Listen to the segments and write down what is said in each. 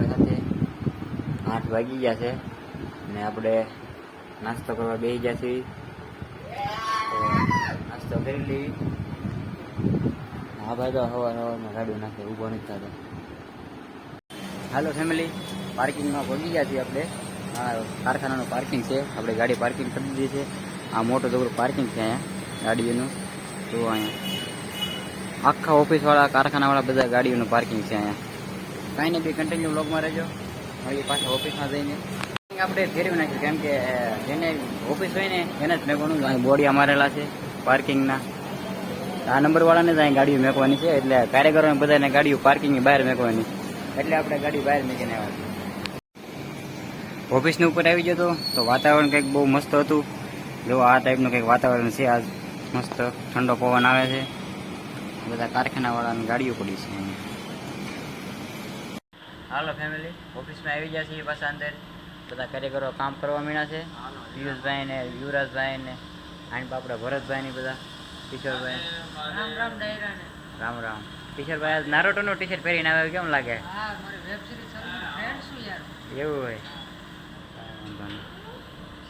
Video સાથે 8 વાગી ગયા છે અને આપણે નાસ્તો કરવા બેસી ગયા છીએ. તો નાસ્તો કરી લઈએ. હા ભાઈ તો હવારમાં ગાડી નાખે ઊભો નથી થતો. હાલો ફેમિલી, પાર્કિંગમાં પહોંચી ગયા છીએ આપણે. આ કારખાનાનું પાર્કિંગ છે, આપણે ગાડી પાર્કિંગ કરી દીધી છે. આ મોટો જબરું પાર્કિંગ છે અહીંયા ગાડીઓનું. તો અહીંયા આખા ઓફિસવાળા કારખાનાવાળા બધા ગાડીઓનું પાર્કિંગ છે અહીંયા. કાંઈ નહીં, બી કન્ટિન્યુ બ્લોગમાં રહેજો. મળીએ પાછા ઓફિસમાં જઈને. આપણે ફેરવી નાખ્યું, કેમ કે જેને ઓફિસ હોય ને એને જ મેકવાનું. બોડિયા મારેલા છે પાર્કિંગના. આ નંબરવાળાને જ અહીં ગાડીઓ મેકવાની છે, એટલે કારીગરોને બધાને ગાડીઓ પાર્કિંગની બહાર મેકવાની. એટલે આપણે ગાડી બહાર મૂકીને આવ્યા. ઓફિસની ઉપર આવી ગયો તો વાતાવરણ કંઈક બહુ મસ્ત હતું. જો આ ટાઈપનું કંઈક વાતાવરણ છે આજ. મસ્ત ઠંડો પવન આવે છે. બધા કારખાનાવાળાની ગાડીઓ પડી છે. હાલો ફેમિલી, ઓફિસમાં આવી ગયા છીએ પાછા અંદર. બધા કારીગરો કામ કરવા માંડ્યા છે. પિયુષભાઈ ને યુવરાજભાઈ ને આની બાપડા ભરતભાઈ બધા કિશોરભાઈ. રામ રામ. કિશોરભાઈ નારોટોનું ટી શર્ટ પહેરીને આવે, કેમ લાગે? એવું હોય.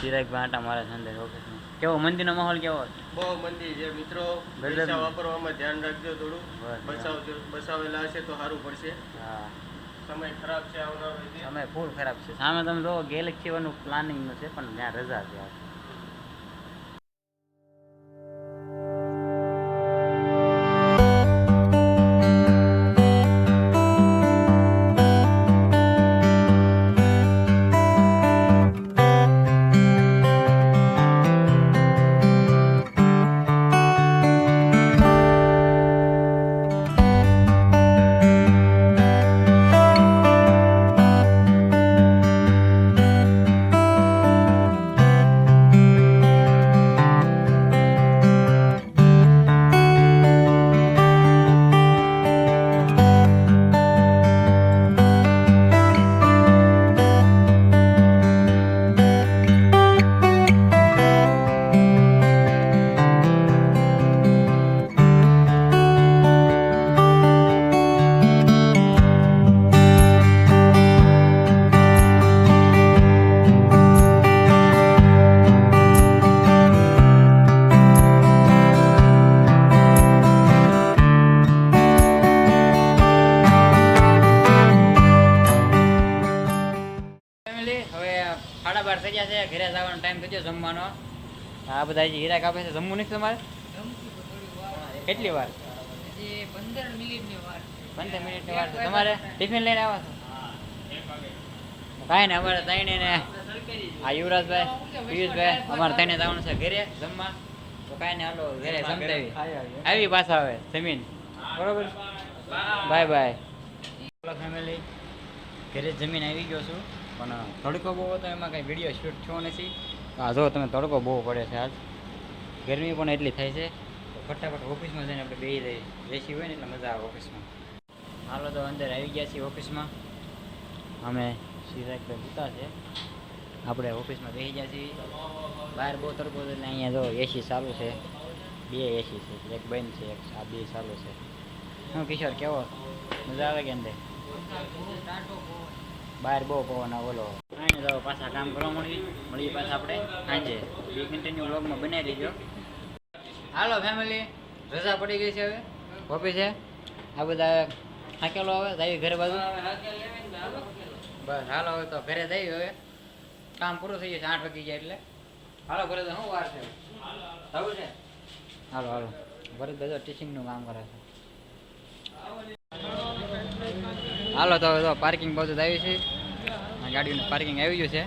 સિરાજભાઈ આટા મારે છે અંદર ઓફિસમાં. કેવો મંદિરનો માહોલ કેવો? બહુ મંદિર છે મિત્રો. પૈસા વાપરવામાં ધ્યાન રાખજો થોડું. બસાવેલા હશે તો સારું પડશે. હા, સમય ખરાબ છે. આવનારો સમય ફૂલ ખરાબ છે. સામે તમે જો ગેલેક્સી નું પ્લાનિંગ છે, પણ ત્યાં રજા છે. ઘરે જવાનો ટાઈમ થઈ ગયો જમવાનો. આ બધા હીરા કાપે છે. જમવું નથી તમારે? કેટલી વાર? 15 મિનિટની વાર. તમારે ટિફિન લઈને આવ્યા છો? કાંઈ ને અમારે ત્રણે ને આ યુવરાજભાઈ પિયુષભાઈ અમારે ત્રણે જવાનું છે ઘરે જમવા. તો કાંઈ ને હાલો ઘરે જમતા આવી પાછા આવે જમીન. બરોબર, બાય બાય. ફેમિલી, ઘરે જમીન આવી ગયો છું, પણ તડકો બહુ હતો એમાં કંઈ વિડીયો શૂટ થયો નથી. હા જો તમે, તડકો બહુ પડે છે આજ. ગરમી પણ એટલી થાય છે. તો ફટાફટ ઓફિસમાં જઈને આપણે બેસી હોય ને એટલે મજા આવે ઓફિસમાં. હાલો તો અંદર આવી ગયા છીએ ઓફિસમાં. અમે સીધા એક જૂતા છે. આપણે ઓફિસમાં બેસી ગયા છીએ. બહાર બહુ તડકો છે એટલે અહીંયા જો એસી ચાલુ છે. 2 એસી છે, એક બંધ છે, એક આ 2 ચાલુ છે. શું કિશોર, કેવો મજા આવે કે અંદર? બહાર બહુ પવન બોલો. કાંઈ તો પાછા કામ કરવા મળીએ પાછા આપણે સાંજે. બી કન્ટિન્યુ વ્લોગમાં બનાવી દેજો. હાલો ફેમિલી, રજા પડી ગઈ છે હવે ઓફિસે. આ બધા થાકેલો હવે જઈએ ઘરે બાજુ. બસ હાલો હવે તો ઘરે જઈએ. હવે કામ પૂરું થઈ જશે, 8 વાગી જાય એટલે. હાલો ઘરે તો શું વાર છે થવું છે. હાલો હાલો, ભરત બધો ટીચિંગનું કામ કરે છે. હાલો તો હવે તો પાર્કિંગ બધું આવી છે. ગાડીનું પાર્કિંગ આવી ગયું છે.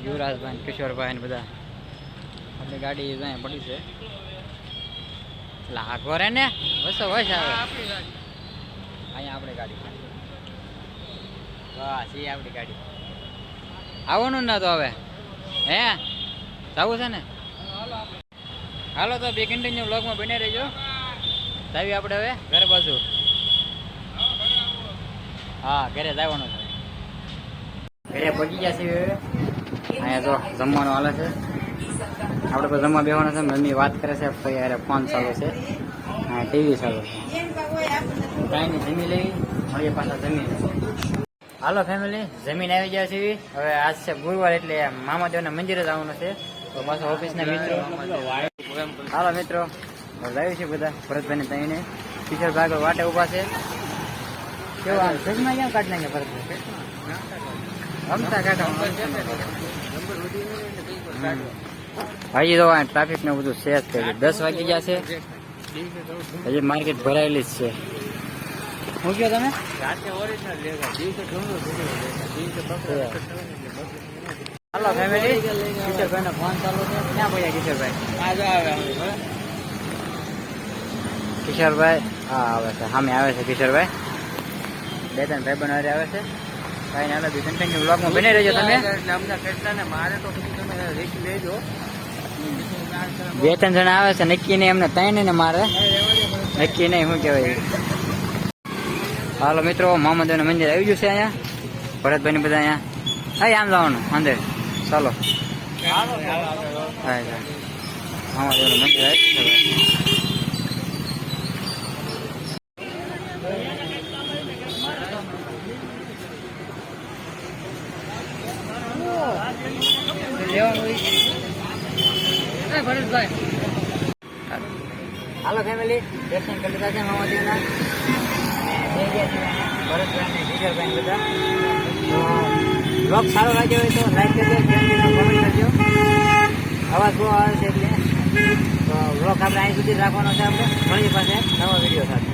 યુવરાજભાઈ, કિશોરભાઈ ને બધા આપણી ગાડી અહીંયા પડી છે. એટલે આ ઘરે ને વસો વસ આવે અહીંયા આપણી ગાડી. બસ એ આપણી ગાડી. આવવાનું ના તો હવે હે જવું છે ને. હાલો તો બે કન્ટિન્યુ બ્લોગમાં બની રહેજો. જાવી આપણે હવે ઘરે બાજુ. હા, ઘરે જવાનું છે. ઘરે પહોંચી ગયા છીએ. અહીંયા તો જમવાનું હાલે છે. આપણે તો જમવા બેવાનું છે. મમ્મી વાત કરે છે, પછી ફોન ચાલુ છે, ટીવી ચાલુ છે. કાંઈ નહીં, જમી લઈ મળીએ પાછા જમી. હાલો ફેમિલી, જમીન આવી ગયા છે. હવે આજ છે ગુરુવાર એટલે મામાદેવના મંદિરે જવાનું છે. તો પાછા ઓફિસના મિત્રો. હાલો મિત્રો, લાવ્યું છે બધા ભરતભાઈને તઈને. કિશોરભાઈ આગળ વાટે ઉભા છે. કેવું આમ સજમાં ક્યાં કાઢ નાખે ભરતભાઈ? રમતા કાકા હજી તો ટ્રાફિક ને બધું છે જ છે. 10 વાગી ગયા છે. હજી માર્કેટ ભરાયેલી જ છે. શું કહો તમે? હાલો ફેમિલી, કિશોરભાઈ નો ફોન ચાલુ છે. ક્યાં પડ્યા કિશોરભાઈ? કિશોરભાઈ હા આવે છે, સામે આવે છે કિશોરભાઈ. 2-3 ભાઈબંધ હારે આવે છે. ભાઈ નાના બી કન્ટિન્યુ બ્લોગમાં બની રહેજો તમે. મારે તો તમે રીક લેજો. 2-3 જણા આવે છે, નક્કી નહીં એમને 3 ને મારે નક્કી નહીં. શું કહેવાય? હાલો મિત્રો, મામાદેવનું મંદિર આવી ગયું છે અહીંયા. ભરતભાઈ ને બધા અહીંયા. હા આમ જવાનું અંદર. ચાલો મામાદેવનું મંદિર આવી ગયું છે. હાલો ફેમિલી, દર્શન કરી લીધા છે મામાદેવના. ભરતભાઈ ને કિશોરભાઈ બધા. બ્લોગ સારો લાગ્યો હોય તો લાઈક કરજો, કોમેન્ટ કરજો. અવાજ બહુ આવે છે એટલે તો બ્લોગ આપણે અહીં સુધી રાખવાનો છે. આપણે મળીએ પાસે નવા વિડીયો સાથે.